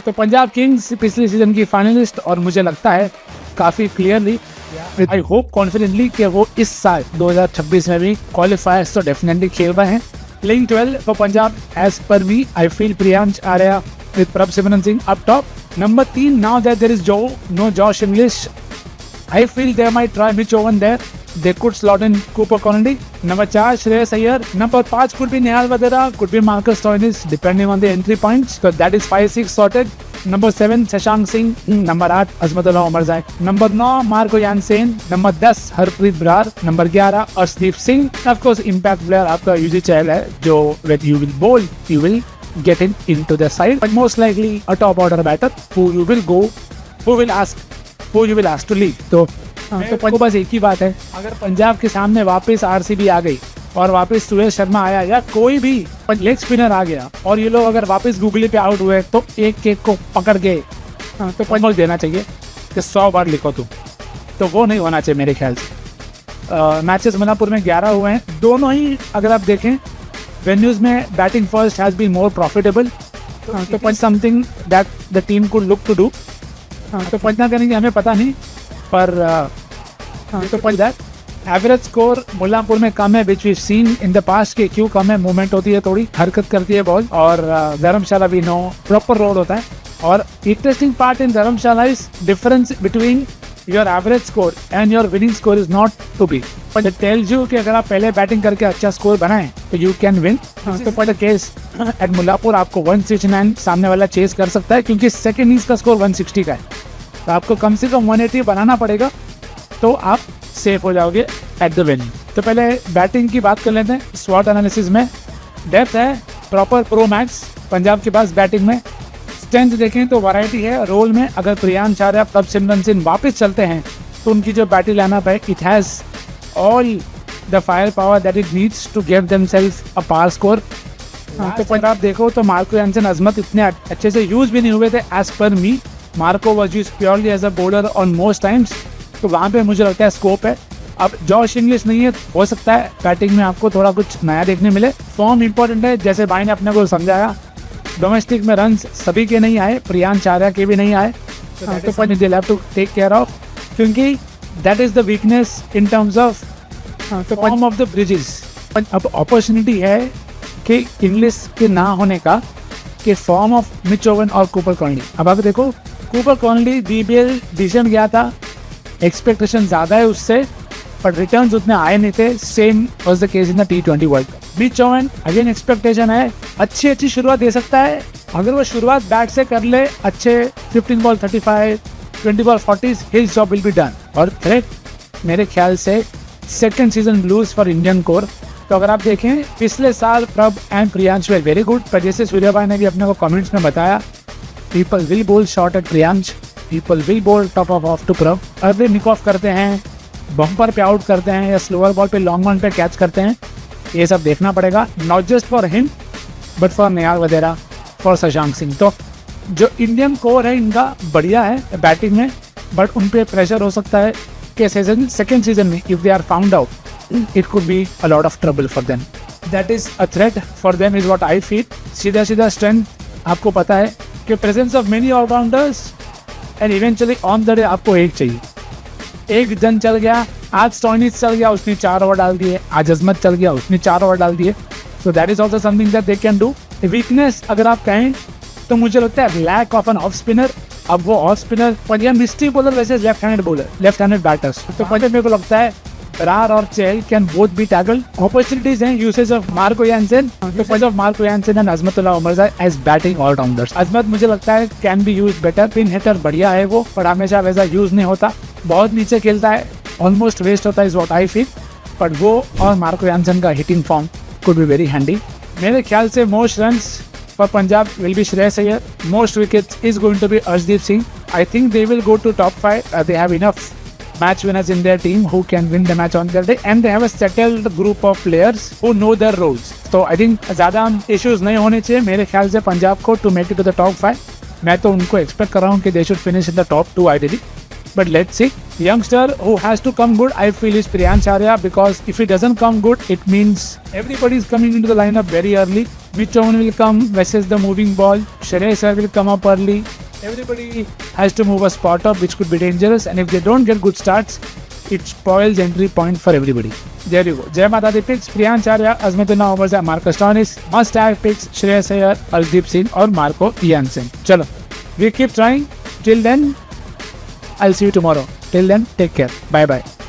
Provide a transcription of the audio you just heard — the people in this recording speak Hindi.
तो पंजाब किंग्स पिछले सीजन की फाइनलिस्ट और मुझे लगता है काफ़ी क्लियरली आई होप कॉन्फिडेंटली कि वो इस साल 2026 में भी क्वालिफायर्स तो डेफिनेटली खेल रहे हैं. Playing 12 for Punjab as per me, I feel Priyansh Arya with Prabh Simran up top. Number 3, now that there is no Josh English, I feel they might try Mitch Owen there. They could slot in Cooper Connolly. Number 4, Shreyas Iyer. Number 5 could be Nehal Vadera, could be Marcus Stoinis, depending on the entry points. So that is 5-6 sorted. Number 7, Shashank Singh. Number 8, Azmatullah Omarzai. Number 9, Marco Jansen. Number 10, Harpreet Brar. Number 11, Arshdeep Singh. Of course, impact player आपका यूजी चहल है, जो when you will bowl, you will get into the side. But most likely a top order batter who you will ask to lead. तो बस एक ही बात है, अगर पंजाब के सामने वापस आरसीबी आ गई और वापस सुरेश शर्मा आया या कोई भी लेग स्पिनर आ गया और ये लोग अगर वापस गूगली पे आउट हुए तो एक को पकड़ के तो पंजाब देना चाहिए कि 100 बार लिखो तुम. तो वो नहीं होना चाहिए मेरे ख्याल से. मैचेस मनापुर में 11 हुए हैं. दोनों ही अगर आप देखें वेन्यूज में batting first has been more profitable. तो something that the team could look to do. तो पंजाब करेंगे हमें पता नहीं, पर तो पंजाब एवरेज स्कोर मुल्लानपुर में कम है, which we seen in the past. के क्यों कम है? मूवमेंट होती है, थोड़ी हरकत करती है बॉल, और धर्मशाला भी नो प्रॉपर रोड होता है. और interesting part in Dharamshala is difference between your average score and your winning score is not to be. But it tells you कि अगर आप पहले बैटिंग करके अच्छा स्कोर बनाएं तो यू कैन विन. तो पर द केस एट मुल्लानपुर आपको 169 सामने वाला चेस कर सकता है, क्योंकि सेकेंड इनिंग्स का स्कोर 160 का है. तो आपको कम से कम 180 बनाना पड़ेगा, तो आप सेफ हो जाओगे एट द वेन्यू. तो पहले बैटिंग की बात कर लेते हैं. स्वॉट एनालिसिस में डेप्थ है, प्रॉपर प्रो मैक्स पंजाब के पास. बैटिंग में स्ट्रेंथ देखें तो वैरायटी है. रोल में अगर प्रियांश आर्या, प्रभ सिमरन सिंह वापस चलते हैं तो उनकी जो बैटिंग लाइनअप है, it has all the fire power that it needs to give themselves a power score. तो पंजाब देखो तो मार्को यानसन, अजमत इतने अच्छे से यूज भी नहीं हुए थे as per me. Marco was used purely as a bowler on most times, तो वहाँ पे मुझे लगता है स्कोप है. अब जॉश इंग्लिश नहीं है, हो सकता है बैटिंग में आपको थोड़ा कुछ नया देखने मिले. फॉर्म इंपॉर्टेंट है, जैसे भाई ने अपने को समझाया. डोमेस्टिक में रन्स सभी के नहीं आए, प्रियांश आर्या के भी नहीं आए, तो पर they have to take care of, क्योंकि that is the weakness in terms of form of the bridges. अब अपॉर्चुनिटी है कि इंग्लिश के ना होने का, कि फॉर्म ऑफ मिच ओवन और कूपर कॉर्नली. अब आप देखो, कूपर कॉर्नली बीबीएल डिसीजन गया था, एक्सपेक्टेशन ज़्यादा है उससे, पर रिटर्न्स उतने आए नहीं थे. Same was the case in the T20 world cup. Mitch oven again expectation है, अच्छी शुरुआत दे सकता है. अगर वो शुरुआत बैट से कर ले अच्छे, 15 ball 35, 20 ball 40, his job will be done. और थ्रेट मेरे ख्याल से second season blues for Indian core. तो अगर आप देखें पिछले साल प्रभ and Priyansh were very good, पर जैसे सूर्या भाई ने भी अपने को कमेंट्स में बताया, people will bowl short at Priyansh, people will bowl top of to Prabh. Early nick off करते हैं, बम्पर पे आउट करते हैं, या स्लोअर बॉल पे लॉन्ग वन पे कैच करते हैं, ये सब देखना पड़ेगा. Not just for him but for Nehal Wadhera, for Shashank Singh. तो जो इंडियन कोर है इनका बढ़िया है बैटिंग में, बट उन पे प्रेशर हो सकता है कि सेकेंड सीजन में if they are found out, it could be a lot of trouble for them. That is a threat for them is what I feel. सीधा strength आपको पता है कि presence of many all-rounders and eventually on the day आपको एक चाहिए. एक जन चल गया, आज स्टॉइनिस चल गया, उसने 4 ओवर डाल दिए. आज अजमत चल गया, उसने 4 ओवर डाल दिए. So that is also something that they can do. Weakness अगर आप कहें तो मुझे लगता है lack of an off spinner. अब वो off spinner Punjab mystery bowler वैसे left handed bowler, left handed batters, तो पंजाब मेरे को लगता है रार और Chahal can both be tackled. Opportunities हैं usage of Marco Jansen, Marco Jansen and Azmatullah Omarzai as batting allrounders. Azmat मुझे लगता है can be use better. Pin hitter बढ़िया है वो, पर हमेशा वैसा यूज नहीं होता, बहुत नीचे खेलता है, ऑलमोस्ट वेस्ट होता है is what I feel. But वो और मार्को यानसन का hitting form could be very handy. मेरे ख्याल से most runs for Punjab will be Shreyas Iyer. Most wickets is going to be Arshdeep Singh. I think they will go to top 5. They have enough match winners in their team who can win the match on their day, and they have a settled group of players who know their roles. So I think ज़्यादा issues नहीं होने चाहिए मेरे ख्याल से पंजाब को to make it to the top 5. मैं तो उनको expect कर रहा हूँ कि they should finish in the top 2 ideally. But let's see. Youngster who has to come good, I feel, is Priyansh Arya, because if he doesn't come good, it means everybody is coming into the lineup very early. Which one will come versus the moving ball? Shreyas Iyer will come up early. Everybody has to move a spot up, which could be dangerous. And if they don't get good starts, it spoils entry point for everybody. There you go. Jai Mata Di picks Priyansh Charya, Azmatullah Omar, Marcus Stoinis. Must have picks Shreyas Iyer, Arshdeep Singh, or Marco Jansen. Chalo, we keep trying. Till then, I'll see you tomorrow. Till then, take care. Bye bye.